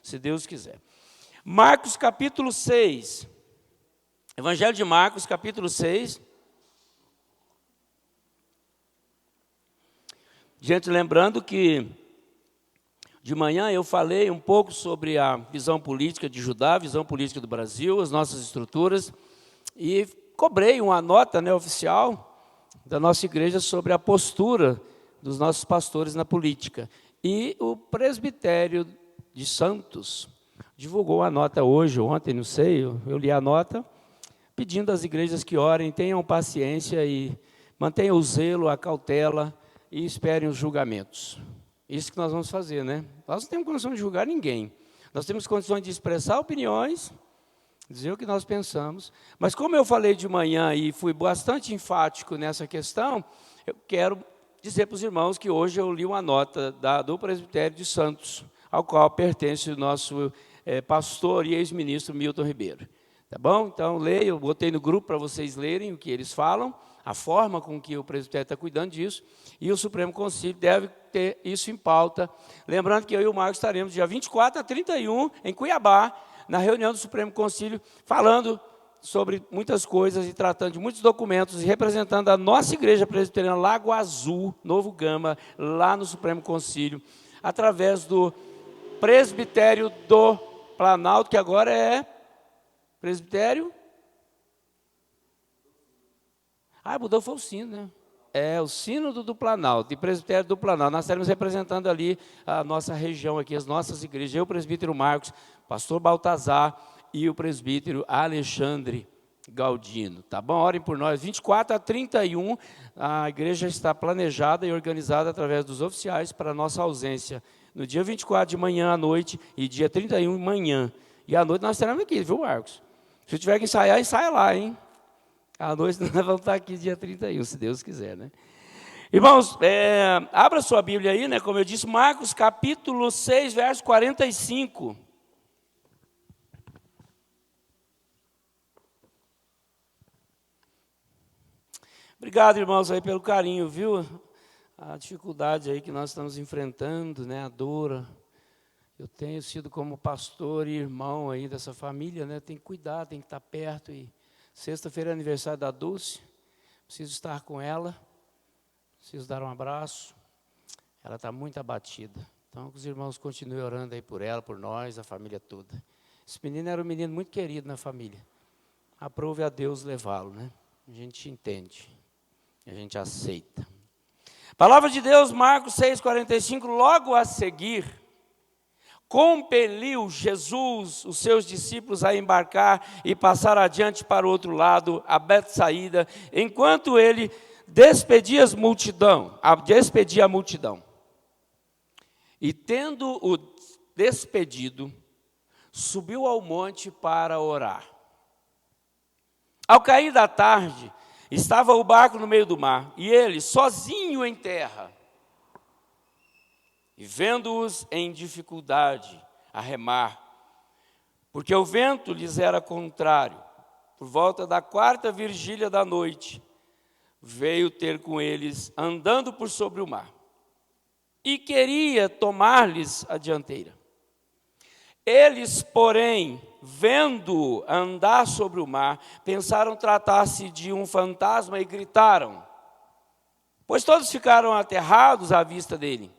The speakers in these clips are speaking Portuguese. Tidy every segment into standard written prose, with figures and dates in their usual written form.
se Deus quiser. Marcos capítulo 6, Evangelho de Marcos capítulo 6. Gente, lembrando que de manhã eu falei um pouco sobre a visão política de Judá, a visão política do Brasil, as nossas estruturas, e cobrei uma nota, né, oficial da nossa igreja sobre a postura dos nossos pastores na política. E o presbitério de Santos divulgou a nota hoje, ou ontem, não sei, eu li a nota, pedindo às igrejas que orem, tenham paciência e mantenham o zelo, a cautela e esperem os julgamentos. Isso que nós vamos fazer, né? Nós não temos condição de julgar ninguém. Nós temos condições de expressar opiniões, dizer o que nós pensamos. Mas como eu falei de manhã e fui bastante enfático nessa questão, eu quero dizer para os irmãos que hoje eu li uma nota do presbitério de Santos, ao qual pertence o nosso pastor e ex-ministro Milton Ribeiro. Tá bom? Então, leio, eu botei no grupo para vocês lerem o que eles falam, a forma com que o presbitério está cuidando disso, e o Supremo Concílio deve ter isso em pauta. Lembrando que eu e o Marcos estaremos dia 24 a 31 em Cuiabá, na reunião do Supremo Concílio, falando sobre muitas coisas e tratando de muitos documentos e representando a nossa igreja presbiteriana Lago Azul, Novo Gama, lá no Supremo Concílio, através do presbitério do Planalto, que agora é presbitério? Mudou, foi o sino, né? É o sínodo do Planalto, e presbitério do Planalto. Nós estaremos representando ali a nossa região aqui, as nossas igrejas. Eu, o presbítero Marcos, pastor Baltazar e o presbítero Alexandre Galdino. Tá bom? Orem por nós. 24 a 31, a igreja está planejada e organizada através dos oficiais para a nossa ausência. No dia 24 de manhã à noite e dia 31 de manhã. E à noite nós estaremos aqui, viu, Marcos? Se tiver que ensaiar, ensaia lá, hein? À noite nós vamos estar aqui dia 31, se Deus quiser, né? Irmãos, abra sua Bíblia aí, né? Como eu disse, Marcos capítulo 6, verso 45. Obrigado, irmãos, aí pelo carinho, viu? A dificuldade aí que nós estamos enfrentando, né? A dor. Eu tenho sido como pastor e irmão aí dessa família, né? Tem que cuidar, tem que estar perto. E sexta-feira é aniversário da Dulce, preciso estar com ela, preciso dar um abraço. Ela está muito abatida. Então, que os irmãos continuem orando aí por ela, por nós, a família toda. Esse menino era um menino muito querido na família. Aprove a Deus levá-lo, né? A gente entende, a gente aceita. Palavra de Deus, Marcos 6,45, logo a seguir, compeliu Jesus, os seus discípulos, a embarcar e passar adiante para o outro lado, a Betsaída, enquanto ele despedia a multidão. E tendo-o despedido, subiu ao monte para orar. Ao cair da tarde, estava o barco no meio do mar, e ele, sozinho em terra, e vendo-os em dificuldade a remar, porque o vento lhes era contrário, por volta da 4ª vigília da noite, veio ter com eles, andando por sobre o mar, e queria tomar-lhes a dianteira. Eles, porém, vendo andar sobre o mar, pensaram tratar-se de um fantasma e gritaram, pois todos ficaram aterrados à vista dele.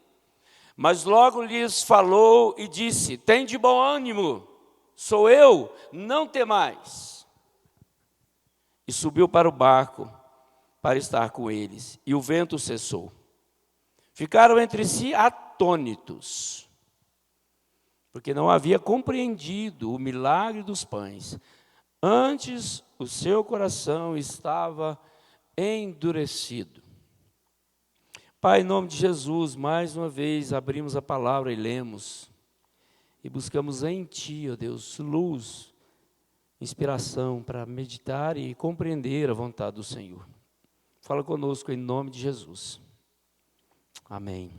Mas logo lhes falou e disse, tende bom ânimo, sou eu, não temais. E subiu para o barco para estar com eles, e o vento cessou. Ficaram entre si atônitos, porque não havia compreendido o milagre dos pães. Antes o seu coração estava endurecido. Pai, em nome de Jesus, mais uma vez abrimos a palavra e lemos. E buscamos em Ti, ó Deus, luz, inspiração para meditar e compreender a vontade do Senhor. Fala conosco em nome de Jesus. Amém.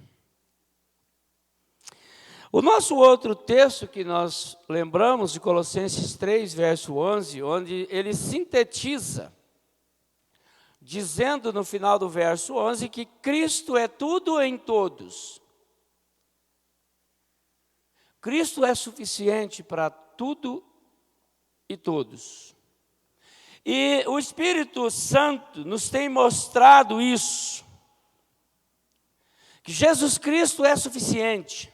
O nosso outro texto que nós lembramos de Colossenses 3, verso 11, onde ele sintetiza, dizendo no final do verso 11 que Cristo é tudo em todos. Cristo é suficiente para tudo e todos. E o Espírito Santo nos tem mostrado isso, que Jesus Cristo é suficiente.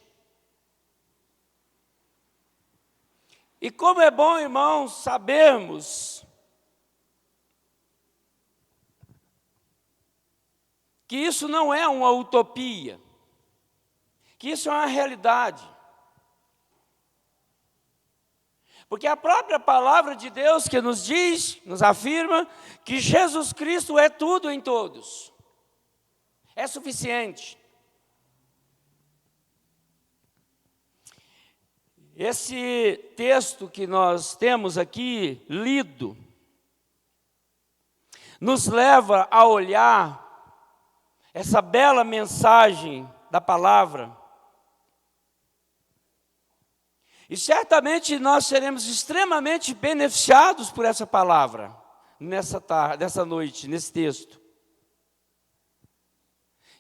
E como é bom, irmãos, sabermos que isso não é uma utopia, que isso é uma realidade. Porque a própria palavra de Deus que nos diz, nos afirma, que Jesus Cristo é tudo em todos. É suficiente. Esse texto que nós temos aqui lido, nos leva a olhar essa bela mensagem da palavra. E certamente nós seremos extremamente beneficiados por essa palavra, nessa noite, nesse texto.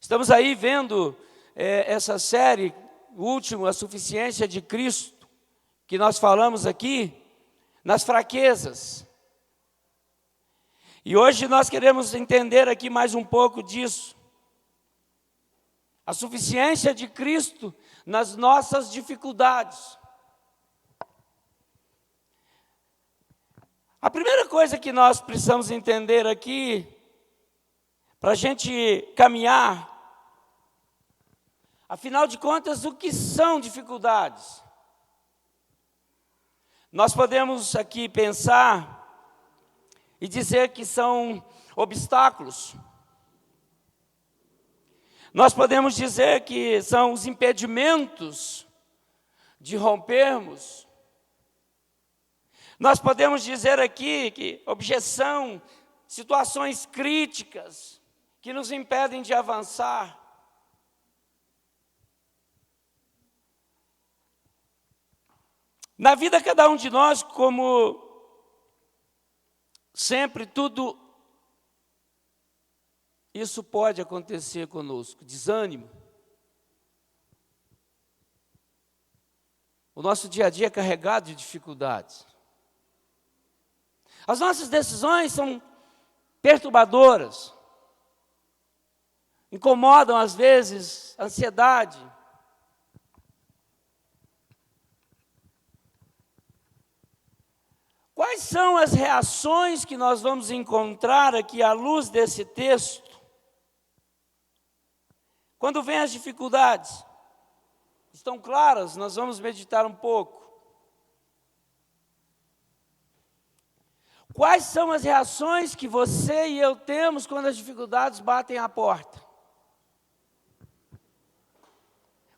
Estamos aí vendo essa série, o último, a suficiência de Cristo, que nós falamos aqui, nas fraquezas. E hoje nós queremos entender aqui mais um pouco disso. A suficiência de Cristo nas nossas dificuldades. A primeira coisa que nós precisamos entender aqui, para a gente caminhar, afinal de contas, o que são dificuldades? Nós podemos aqui pensar e dizer que são obstáculos. Nós podemos dizer que são os impedimentos de rompermos. Nós podemos dizer aqui que objeção, situações críticas que nos impedem de avançar. Na vida, cada um de nós, como sempre, tudo isso pode acontecer conosco. Desânimo. O nosso dia a dia é carregado de dificuldades. As nossas decisões são perturbadoras. Incomodam, às vezes, a ansiedade. Quais são as reações que nós vamos encontrar aqui à luz desse texto? Quando vem as dificuldades, estão claras, nós vamos meditar um pouco. Quais são as reações que você e eu temos quando as dificuldades batem à porta?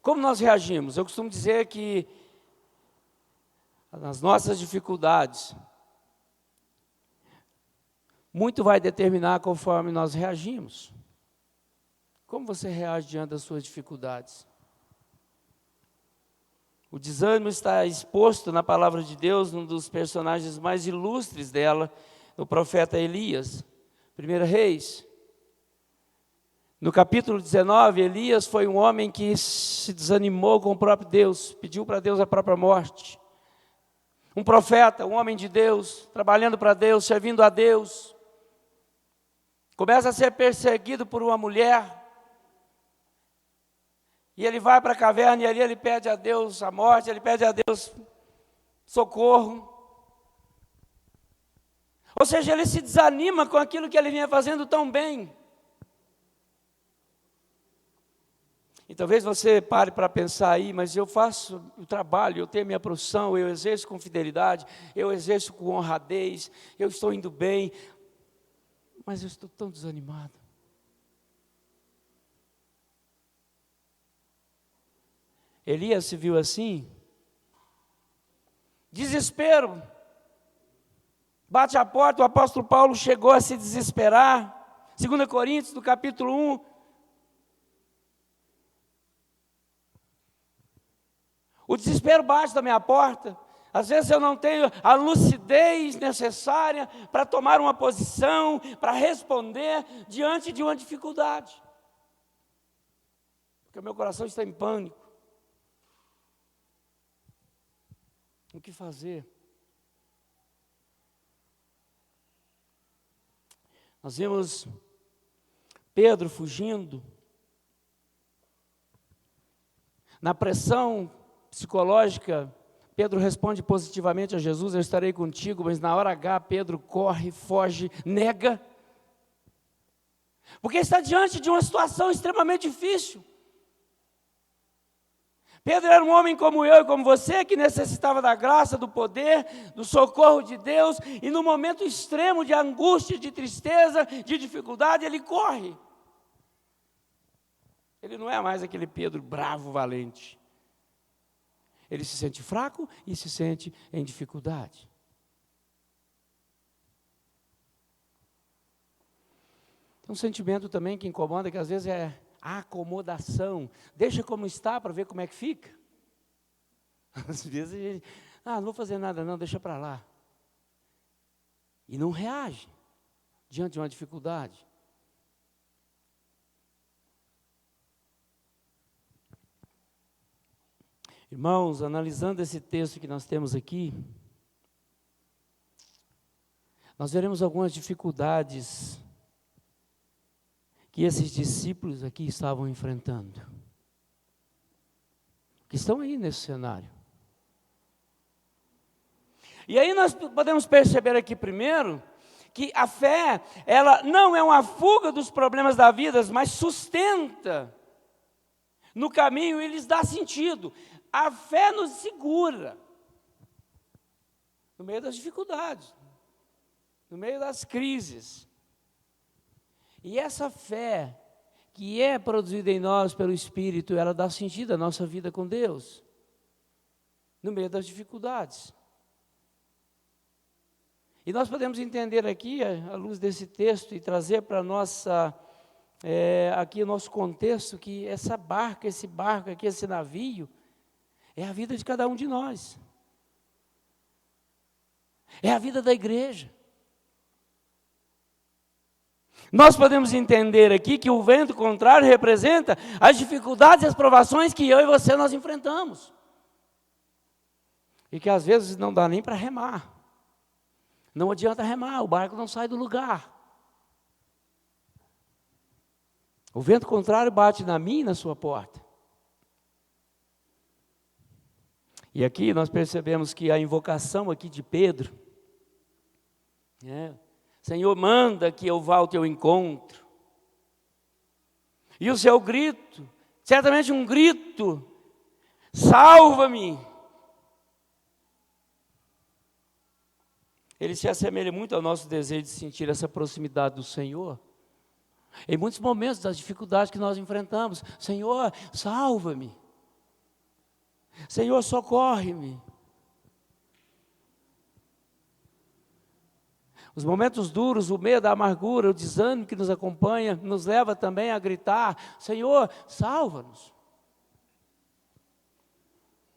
Como nós reagimos? Eu costumo dizer que nas nossas dificuldades, muito vai determinar conforme nós reagimos. Como você reage diante das suas dificuldades? O desânimo está exposto na palavra de Deus, num dos personagens mais ilustres dela, o profeta Elias, 1 Reis. No capítulo 19, Elias foi um homem que se desanimou com o próprio Deus, pediu para Deus a própria morte. Um profeta, um homem de Deus, trabalhando para Deus, servindo a Deus. Começa a ser perseguido por uma mulher. E ele vai para a caverna e ali ele pede a Deus a morte, ele pede a Deus socorro. Ou seja, ele se desanima com aquilo que ele vinha fazendo tão bem. E talvez você pare para pensar aí, mas eu faço o trabalho, eu tenho a minha profissão, eu exerço com fidelidade, eu exerço com honradez, eu estou indo bem, mas eu estou tão desanimado. Elias se viu assim, desespero, bate a porta, o apóstolo Paulo chegou a se desesperar, 2 Coríntios, do capítulo 1, o desespero bate na minha porta, às vezes eu não tenho a lucidez necessária para tomar uma posição, para responder diante de uma dificuldade, porque o meu coração está em pânico. O que fazer? Nós vimos Pedro fugindo. Na pressão psicológica, Pedro responde positivamente a Jesus: eu estarei contigo, mas na hora H, Pedro corre, foge, nega. Porque está diante de uma situação extremamente difícil. Pedro era um homem como eu e como você, que necessitava da graça, do poder, do socorro de Deus, e no momento extremo de angústia, de tristeza, de dificuldade, ele corre. Ele não é mais aquele Pedro bravo, valente. Ele se sente fraco e se sente em dificuldade. Tem um sentimento também que incomoda, que às vezes é a acomodação. Deixa como está para ver como é que fica. Às vezes a gente, não vou fazer nada não, deixa para lá. E não reage diante de uma dificuldade. Irmãos, analisando esse texto que nós temos aqui, nós veremos algumas dificuldades que esses discípulos aqui estavam enfrentando, que estão aí nesse cenário. E aí nós podemos perceber aqui primeiro, que a fé, ela não é uma fuga dos problemas da vida, mas sustenta no caminho e lhes dá sentido. A fé nos segura no meio das dificuldades, no meio das crises. E essa fé que é produzida em nós pelo Espírito, ela dá sentido à nossa vida com Deus, no meio das dificuldades. E nós podemos entender aqui, à luz desse texto, e trazer para aqui o nosso contexto, que essa barca, esse barco aqui, esse navio, é a vida de cada um de nós. É a vida da igreja. Nós podemos entender aqui que o vento contrário representa as dificuldades e as provações que eu e você nós enfrentamos. E que às vezes não dá nem para remar. Não adianta remar, o barco não sai do lugar. O vento contrário bate na minha e na sua porta. E aqui nós percebemos que a invocação aqui de Pedro, Senhor, manda que eu vá ao teu encontro. E o seu grito, certamente um grito, salva-me. Ele se assemelha muito ao nosso desejo de sentir essa proximidade do Senhor. Em muitos momentos das dificuldades que nós enfrentamos, Senhor, salva-me. Senhor, socorre-me. Os momentos duros, o medo, a amargura, o desânimo que nos acompanha, nos leva também a gritar, Senhor, salva-nos.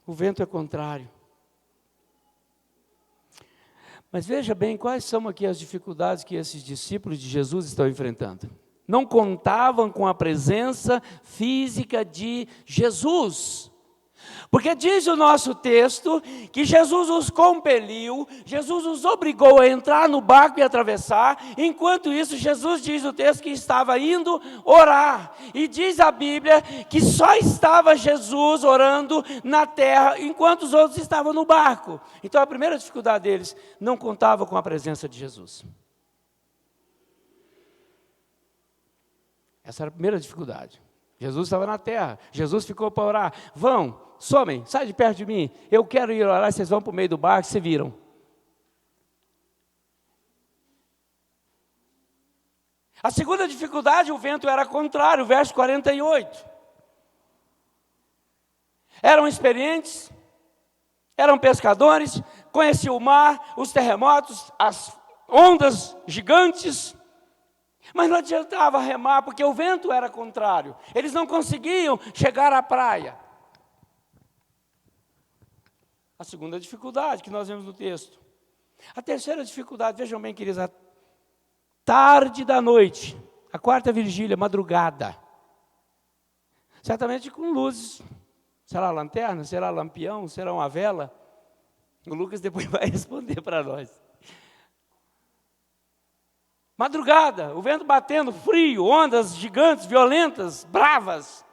O vento é contrário. Mas veja bem, quais são aqui as dificuldades que esses discípulos de Jesus estão enfrentando. Não contavam com a presença física de Jesus. Porque diz o nosso texto que Jesus os compeliu, Jesus os obrigou a entrar no barco e atravessar. Enquanto isso, Jesus diz no texto que estava indo orar. E diz a Bíblia que só estava Jesus orando na terra, enquanto os outros estavam no barco. Então a primeira dificuldade deles, não contava com a presença de Jesus. Essa era a primeira dificuldade. Jesus estava na terra, Jesus ficou para orar. Vão, somem, sai de perto de mim, eu quero ir orar, vocês vão para o meio do barco, se viram. A segunda dificuldade, o vento era contrário, verso 48. Eram experientes, eram pescadores, conheciam o mar, os terremotos, as ondas gigantes, mas não adiantava remar, porque o vento era contrário. Eles não conseguiam chegar à praia. A segunda dificuldade que nós vemos no texto. A terceira dificuldade, vejam bem, queridos, a tarde da noite, a quarta vigília, madrugada. Certamente com luzes. Será lanterna, será lampião, será uma vela. O Lucas depois vai responder para nós. Madrugada, o vento batendo, frio, ondas gigantes, violentas, bravas.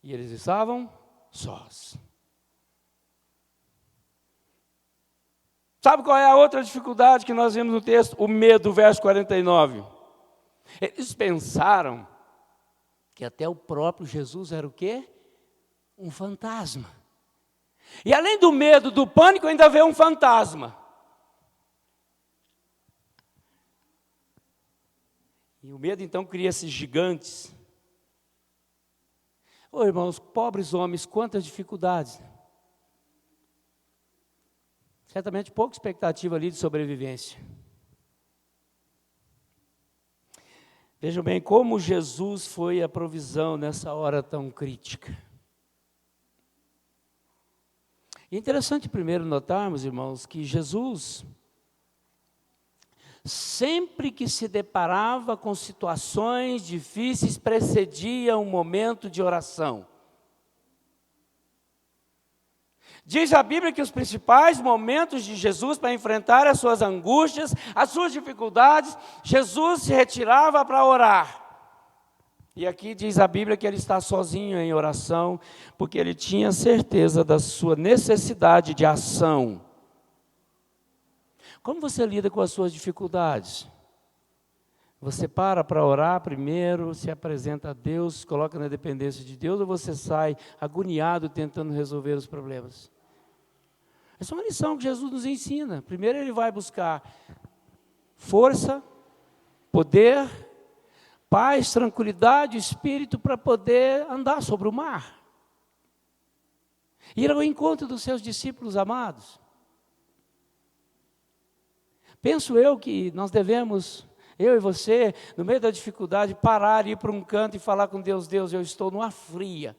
E eles estavam sós. Sabe qual é a outra dificuldade que nós vemos no texto? O medo, verso 49. Eles pensaram que até o próprio Jesus era o quê? Um fantasma. E além do medo, do pânico, ainda veio um fantasma. E o medo então cria esses gigantes. Ô irmãos, pobres homens, quantas dificuldades. Certamente pouca expectativa ali de sobrevivência. Vejam bem como Jesus foi a provisão nessa hora tão crítica. E é interessante primeiro notarmos, irmãos, que Jesus, sempre que se deparava com situações difíceis, precedia um momento de oração. Diz a Bíblia que os principais momentos de Jesus para enfrentar as suas angústias, as suas dificuldades, Jesus se retirava para orar. E aqui diz a Bíblia que ele está sozinho em oração, porque ele tinha certeza da sua necessidade de ação. Como você lida com as suas dificuldades? Você para orar primeiro, se apresenta a Deus, coloca na dependência de Deus, ou você sai agoniado tentando resolver os problemas? Essa é uma lição que Jesus nos ensina. Primeiro ele vai buscar força, poder, paz, tranquilidade, espírito para poder andar sobre o mar. Ir ao encontro dos seus discípulos amados. Penso eu que nós devemos, eu e você, no meio da dificuldade, parar, ir para um canto e falar com Deus: Deus, eu estou numa fria.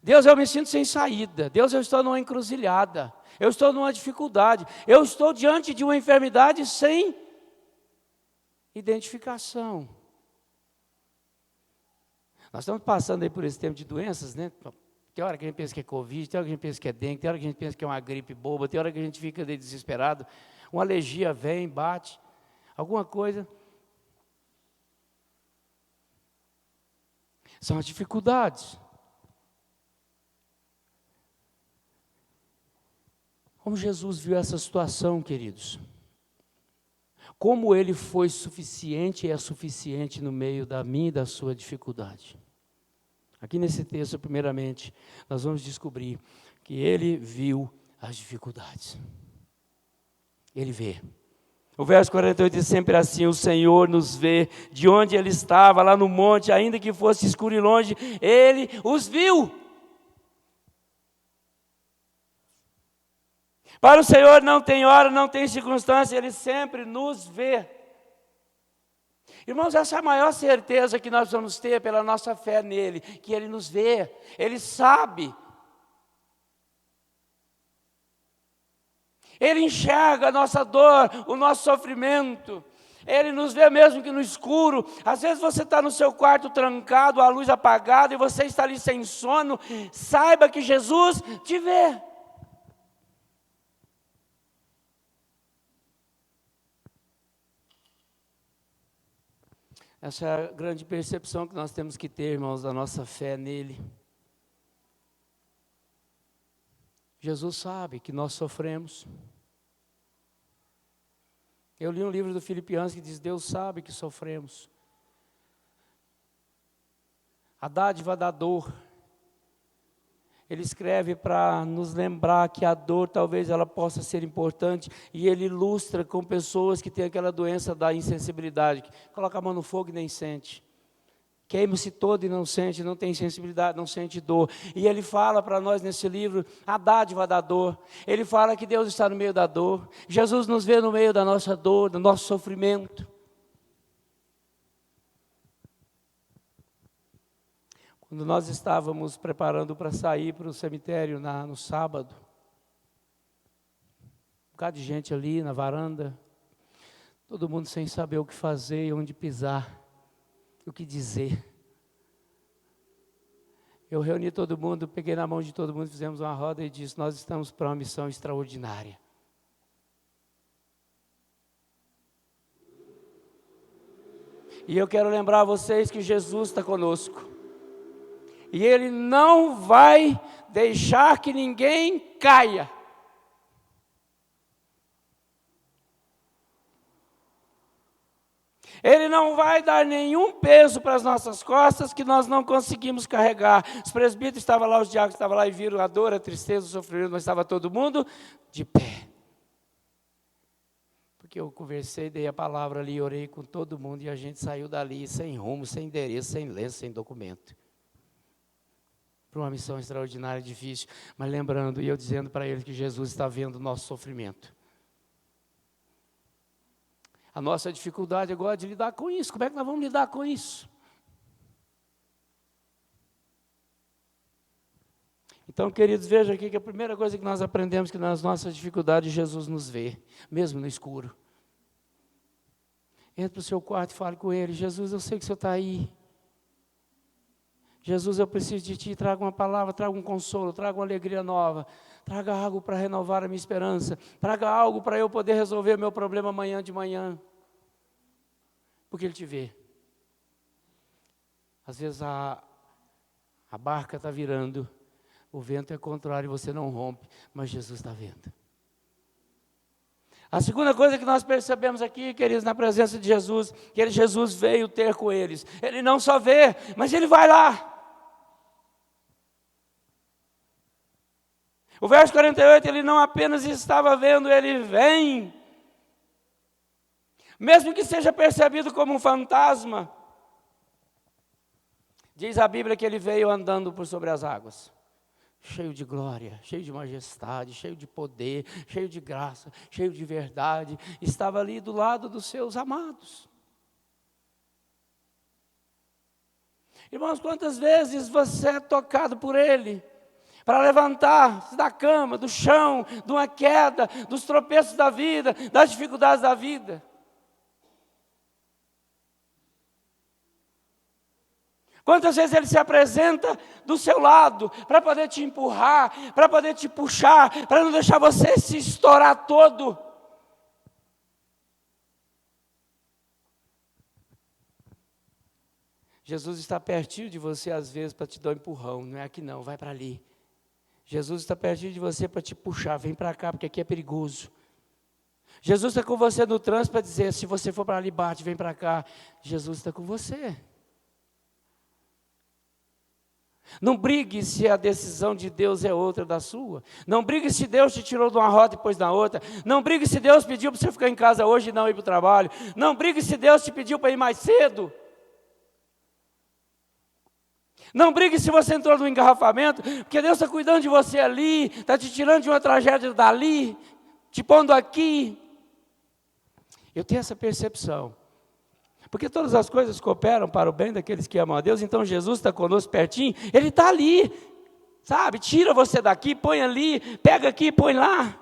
Deus, eu me sinto sem saída. Deus, eu estou numa encruzilhada. Eu estou numa dificuldade. Eu estou diante de uma enfermidade sem identificação. Nós estamos passando aí por esse tempo de doenças, né? Tem hora que a gente pensa que é Covid, tem hora que a gente pensa que é dengue, tem hora que a gente pensa que é uma gripe boba, tem hora que a gente fica desesperado, uma alergia vem, bate, alguma coisa. São as dificuldades. Como Jesus viu essa situação, queridos? Como ele foi suficiente e é suficiente no meio da minha e da sua dificuldade? Aqui nesse texto, primeiramente, nós vamos descobrir que ele viu as dificuldades. Ele vê. O verso 48 diz sempre assim: o Senhor nos vê, de onde ele estava, lá no monte, ainda que fosse escuro e longe, ele os viu. Para o Senhor não tem hora, não tem circunstância, ele sempre nos vê. Irmãos, essa é a maior certeza que nós vamos ter pela nossa fé nele, que ele nos vê, ele sabe. Ele enxerga a nossa dor, o nosso sofrimento. Ele nos vê mesmo que no escuro. Às vezes você está no seu quarto trancado, a luz apagada, e você está ali sem sono. Saiba que Jesus te vê. Essa é a grande percepção que nós temos que ter, irmãos, da nossa fé nele. Jesus sabe que nós sofremos. Eu li um livro do Filipenses que diz: Deus sabe que sofremos. A dádiva da dor. Ele escreve para nos lembrar que a dor talvez ela possa ser importante, e ele ilustra com pessoas que têm aquela doença da insensibilidade, que coloca a mão no fogo e nem sente, queima-se todo e não sente, não tem sensibilidade, não sente dor. E ele fala para nós nesse livro a dádiva da dor. Ele fala que Deus está no meio da dor, Jesus nos vê no meio da nossa dor, do nosso sofrimento. Quando nós estávamos preparando para sair para o cemitério no sábado, um bocado de gente ali na varanda, todo mundo sem saber o que fazer e onde pisar, o que dizer. eu reuni todo mundo, peguei na mão de todo mundo, fizemos uma roda e disse: nós estamos para uma missão extraordinária. E eu quero lembrar a vocês que Jesus está conosco. E Ele não vai deixar que ninguém caia. Ele não vai dar nenhum peso para as nossas costas que nós não conseguimos carregar. Os presbíteros estavam lá, os diáconos estavam lá e viram a dor, a tristeza, o sofrimento, mas estava todo mundo de pé. Porque eu conversei, dei a palavra ali, orei com todo mundo e a gente saiu dali sem rumo, sem endereço, sem lenço, sem documento. Para uma missão extraordinária, difícil, mas lembrando, e eu dizendo para eles que Jesus está vendo o nosso sofrimento. A nossa dificuldade agora é de lidar com isso. Como é que nós vamos lidar com isso? Então, queridos, vejam aqui que a primeira coisa que nós aprendemos é que nas nossas dificuldades Jesus nos vê, mesmo no escuro. Entre para o seu quarto e fale com Ele: Jesus, eu sei que o Senhor está aí. Jesus, eu preciso de Ti, traga uma palavra, traga um consolo, traga uma alegria nova, traga algo para renovar a minha esperança, traga algo para eu poder resolver meu problema amanhã de manhã. Porque Ele te vê. Às vezes a barca está virando, o vento é contrário e você não rompe, mas Jesus está vendo. A segunda coisa que nós percebemos aqui, queridos, na presença de Jesus, que Jesus veio ter com eles. Ele não só vê, mas Ele vai lá. O verso 48, Ele não apenas estava vendo, Ele vem. Mesmo que seja percebido como um fantasma. Diz a Bíblia que Ele veio andando por sobre as águas. Cheio de glória, cheio de majestade, cheio de poder, cheio de graça, cheio de verdade. Estava ali do lado dos seus amados. Irmãos, quantas vezes você é tocado por Ele para levantar da cama, do chão, de uma queda, dos tropeços da vida, das dificuldades da vida? Quantas vezes Ele se apresenta do seu lado para poder te empurrar, para poder te puxar, para não deixar você se estourar todo. Jesus está pertinho de você às vezes para te dar um empurrão, não é aqui não, vai para ali. Jesus está pertinho de você para te puxar, vem para cá porque aqui é perigoso. Jesus está com você no trânsito para dizer: se você for para ali, bate, vem para cá. Jesus está com você. Não brigue se a decisão de Deus é outra da sua. Não brigue se Deus te tirou de uma rota e pôs na outra. Não brigue se Deus pediu para você ficar em casa hoje e não ir para o trabalho. Não brigue se Deus te pediu para ir mais cedo. Não brigue se você entrou no engarrafamento, porque Deus está cuidando de você ali, está te tirando de uma tragédia dali, te pondo aqui. Eu tenho essa percepção. Porque todas as coisas cooperam para o bem daqueles que amam a Deus. Então Jesus está conosco pertinho, Ele está ali, sabe? Tira você daqui, põe ali, pega aqui, põe lá.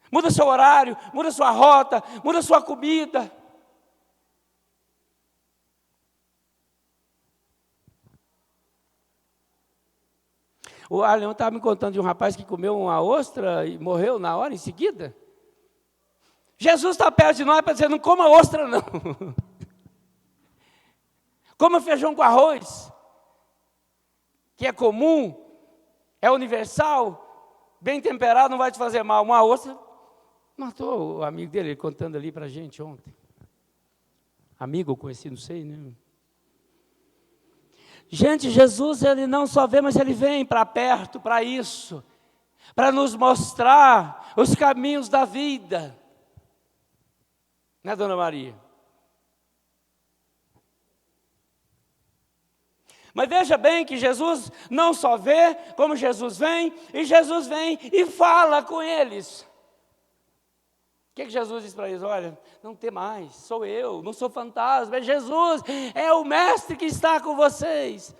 Muda seu horário, muda sua rota, muda sua comida. O Arleão estava me contando de um rapaz que comeu uma ostra e morreu na hora, em seguida. Jesus está perto de nós para dizer: não coma ostra não. Coma feijão com arroz, que é comum, é universal, bem temperado, não vai te fazer mal. Uma ostra matou o amigo dele, ele contando ali para a gente ontem. Amigo ou conhecido, não sei, né? Gente, Jesus, Ele não só vê, mas Ele vem para perto, para isso, para nos mostrar os caminhos da vida. Né, Dona Maria? Mas veja bem que Jesus não só vê, como Jesus vem e fala com eles. O que Jesus diz para eles? Olha, não tem mais, sou eu, não sou fantasma, é Jesus, é o Mestre que está com vocês.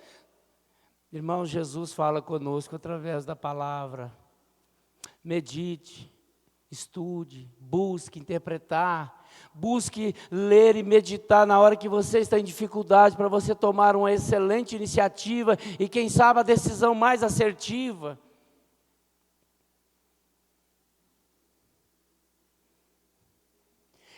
Irmãos, Jesus fala conosco através da palavra. Medite, Estude, busque interpretar, busque ler e meditar na hora que você está em dificuldade, para você tomar uma excelente iniciativa e, quem sabe, a decisão mais assertiva.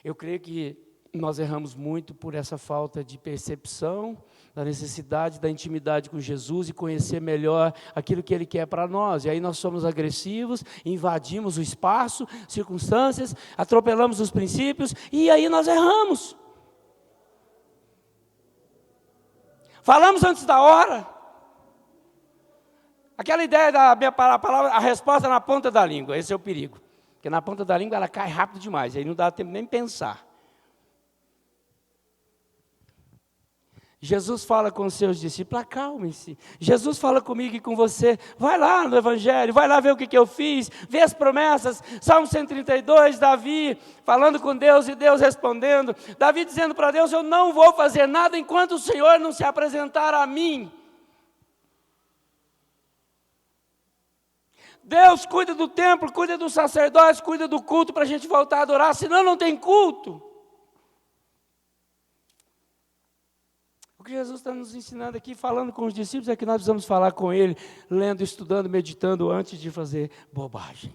Eu creio que nós erramos muito por essa falta de percepção da necessidade da intimidade com Jesus e conhecer melhor aquilo que Ele quer para nós. E aí nós somos agressivos, invadimos o espaço, circunstâncias, atropelamos os princípios e aí nós erramos. Falamos antes da hora. Aquela ideia da minha palavra, a resposta na ponta da língua, esse é o perigo. Porque na ponta da língua ela cai rápido demais, aí não dá tempo nem pensar. Jesus fala com os seus discípulos, acalmem-se. Jesus fala comigo e com você, vai lá no Evangelho, vai lá ver o que eu fiz, vê as promessas. Salmo 132, Davi falando com Deus e Deus respondendo. Davi dizendo para Deus, eu não vou fazer nada enquanto o Senhor não se apresentar a mim. Deus cuida do templo, cuida dos sacerdotes, cuida do culto para a gente voltar a adorar, senão não tem culto. O que Jesus está nos ensinando aqui, falando com os discípulos, é que nós precisamos falar com Ele, lendo, estudando, meditando, antes de fazer bobagem.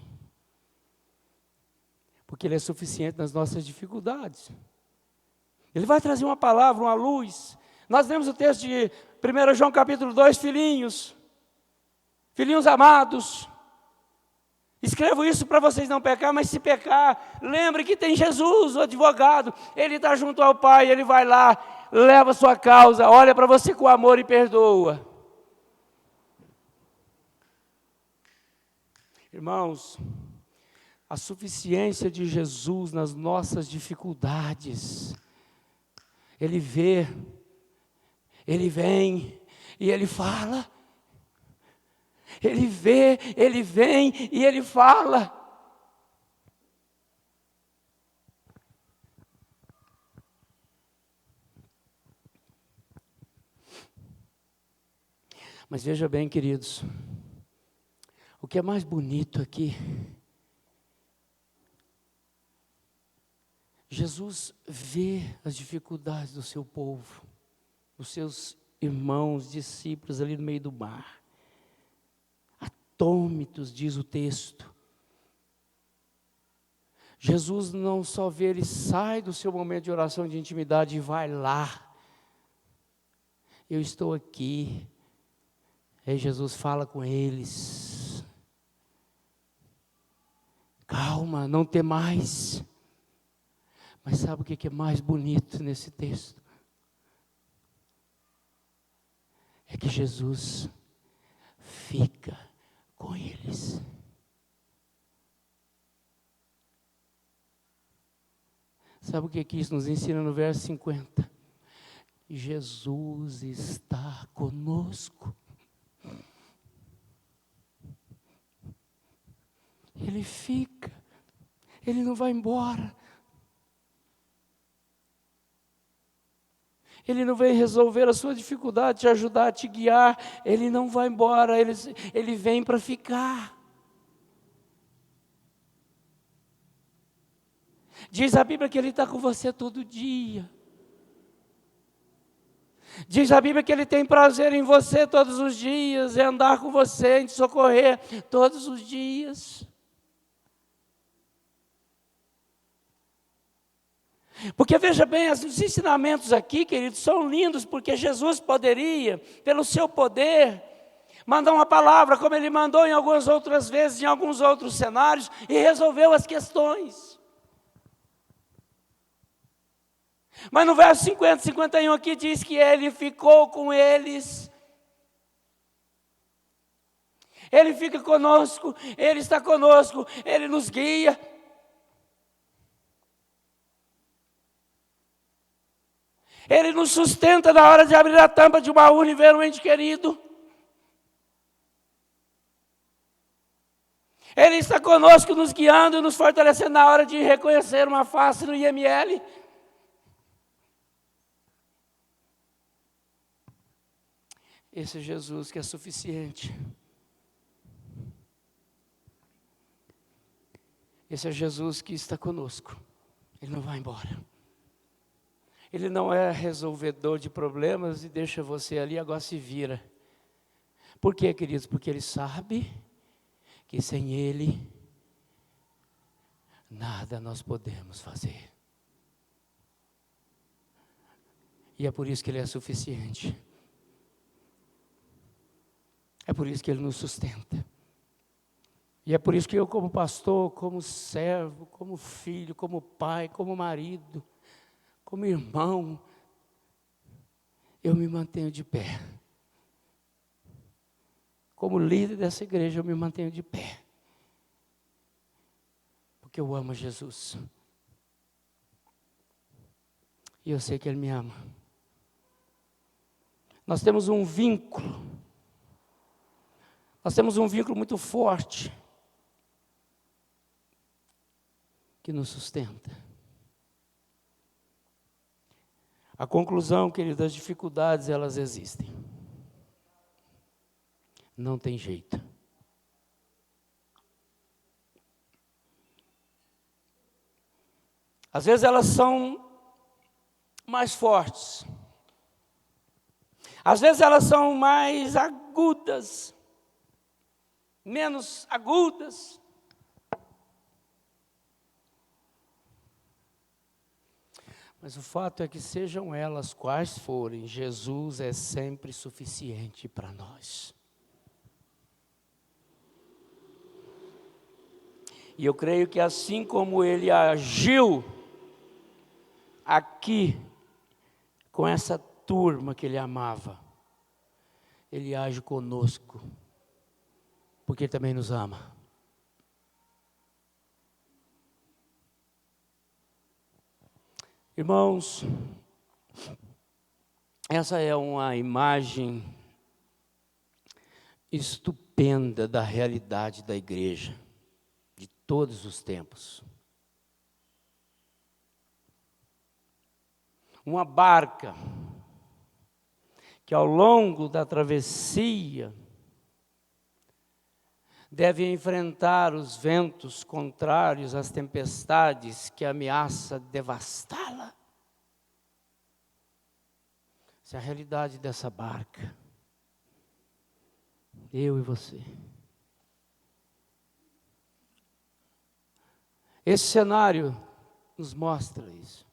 Porque Ele é suficiente nas nossas dificuldades. Ele vai trazer uma palavra, uma luz. Nós lemos o texto de 1 João capítulo 2, filhinhos amados, escrevo isso para vocês não pecar, mas se pecar, lembre que tem Jesus, o advogado, Ele está junto ao Pai, Ele vai lá, leva a sua causa, olha para você com amor e perdoa. Irmãos, a suficiência de Jesus nas nossas dificuldades, Ele vê, Ele vem e Ele fala. Ele vê, Ele vem e Ele fala. Mas veja bem, queridos, o que é mais bonito aqui, Jesus vê as dificuldades do seu povo, dos seus irmãos, discípulos ali no meio do mar. Atônitos, diz o texto. Jesus não só vê, Ele sai do seu momento de oração, de intimidade e vai lá. Eu estou aqui. Aí Jesus fala com eles. Calma, não temais. Mas sabe o que é mais bonito nesse texto? É que Jesus fica com eles. Sabe o que isso nos ensina no verso 50? Jesus está conosco. Ele fica, Ele não vai embora. Ele não vem resolver a sua dificuldade, te ajudar, te guiar. Ele não vai embora, ele vem para ficar. Diz a Bíblia que Ele está com você todo dia. Diz a Bíblia que Ele tem prazer em você todos os dias, em andar com você, em te socorrer todos os dias. Porque veja bem, os ensinamentos aqui, queridos, são lindos, porque Jesus poderia, pelo seu poder, mandar uma palavra, como Ele mandou em algumas outras vezes, em alguns outros cenários, e resolveu as questões. Mas no verso 50, 51 aqui diz que Ele ficou com eles. Ele fica conosco, Ele está conosco, Ele nos guia. Ele nos sustenta na hora de abrir a tampa de uma urna e ver um ente querido. Ele está conosco, nos guiando e nos fortalecendo na hora de reconhecer uma face no IML. Esse é Jesus que é suficiente. Esse é Jesus que está conosco. Ele não vai embora. Ele não é resolvedor de problemas e deixa você ali, agora se vira. Por quê, queridos? Porque Ele sabe que sem Ele, nada nós podemos fazer. E é por isso que Ele é suficiente. É por isso que Ele nos sustenta. E é por isso que eu, como pastor, como servo, como filho, como pai, como marido, como irmão, eu me mantenho de pé. Como líder dessa igreja, eu me mantenho de pé. Porque eu amo Jesus. E eu sei que Ele me ama. Nós temos um vínculo. Nós temos um vínculo muito forte. Que nos sustenta. A conclusão, queridos, das dificuldades, elas existem. Não tem jeito. Às vezes elas são mais fortes. Às vezes elas são mais agudas. Menos agudas. Mas o fato é que sejam elas quais forem, Jesus é sempre suficiente para nós. E eu creio que assim como Ele agiu aqui, com essa turma que Ele amava, Ele age conosco, porque Ele também nos ama. Irmãos, essa é uma imagem estupenda da realidade da igreja, de todos os tempos. Uma barca que ao longo da travessia deve enfrentar os ventos contrários, as tempestades que ameaçam devastá-la. Essa é a realidade dessa barca. Eu e você. Esse cenário nos mostra isso.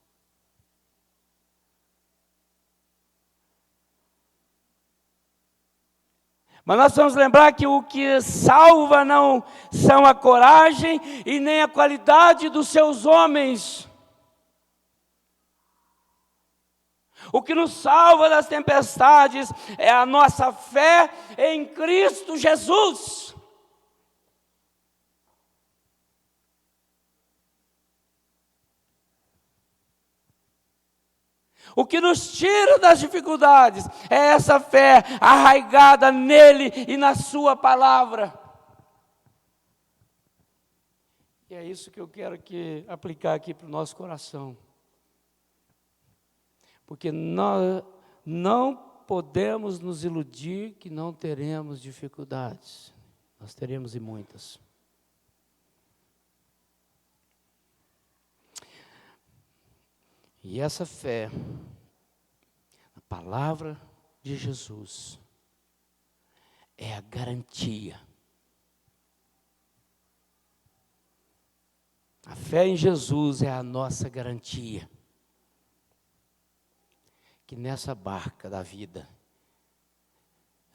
Mas nós vamos lembrar que o que salva não são a coragem e nem a qualidade dos seus homens. O que nos salva das tempestades é a nossa fé em Cristo Jesus. O que nos tira das dificuldades é essa fé arraigada nele e na sua palavra. E é isso que eu quero aplicar aqui para o nosso coração. Porque nós não podemos nos iludir que não teremos dificuldades. Nós teremos e muitas. E essa fé, a palavra de Jesus, é a garantia. A fé em Jesus é a nossa garantia. Que nessa barca da vida,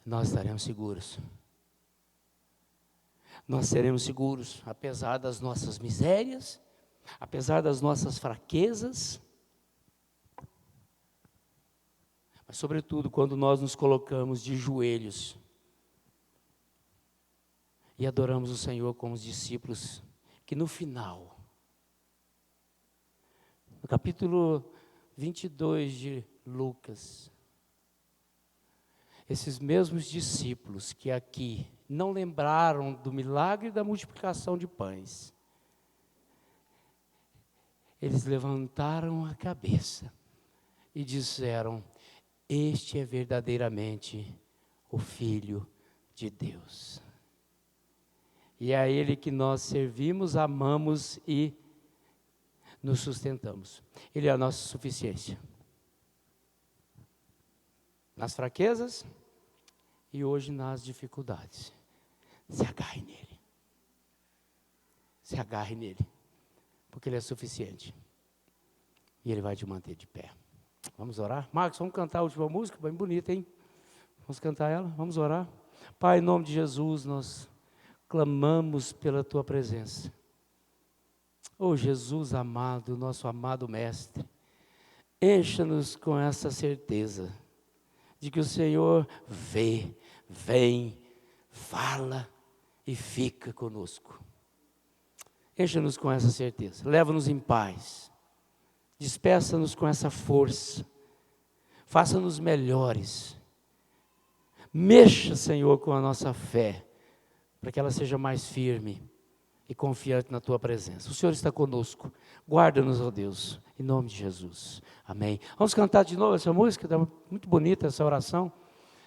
nós estaremos seguros. Nós seremos seguros, apesar das nossas misérias, apesar das nossas fraquezas, mas sobretudo quando nós nos colocamos de joelhos e adoramos o Senhor como os discípulos, que no final, no capítulo 22 de Lucas, esses mesmos discípulos que aqui não lembraram do milagre da multiplicação de pães, eles levantaram a cabeça e disseram: este é verdadeiramente o Filho de Deus. E é a Ele que nós servimos, amamos e nos sustentamos. Ele é a nossa suficiência. Nas fraquezas e hoje nas dificuldades. Se agarre nele. Se agarre nele. Porque Ele é suficiente. E Ele vai te manter de pé. Vamos orar? Marcos, vamos cantar a última música? Bem bonita, hein? Vamos cantar ela? Vamos orar? Pai, em nome de Jesus, nós clamamos pela Tua presença. Oh, Jesus amado, nosso amado Mestre, encha-nos com essa certeza de que o Senhor vê, vem, fala e fica conosco. Encha-nos com essa certeza, leva-nos em paz, despeça-nos com essa força, faça-nos melhores. Mexa, Senhor, com a nossa fé, para que ela seja mais firme e confiante na Tua presença. O Senhor está conosco, guarda-nos, ó Deus, em nome de Jesus, amém. Vamos cantar de novo essa música, está muito bonita essa oração.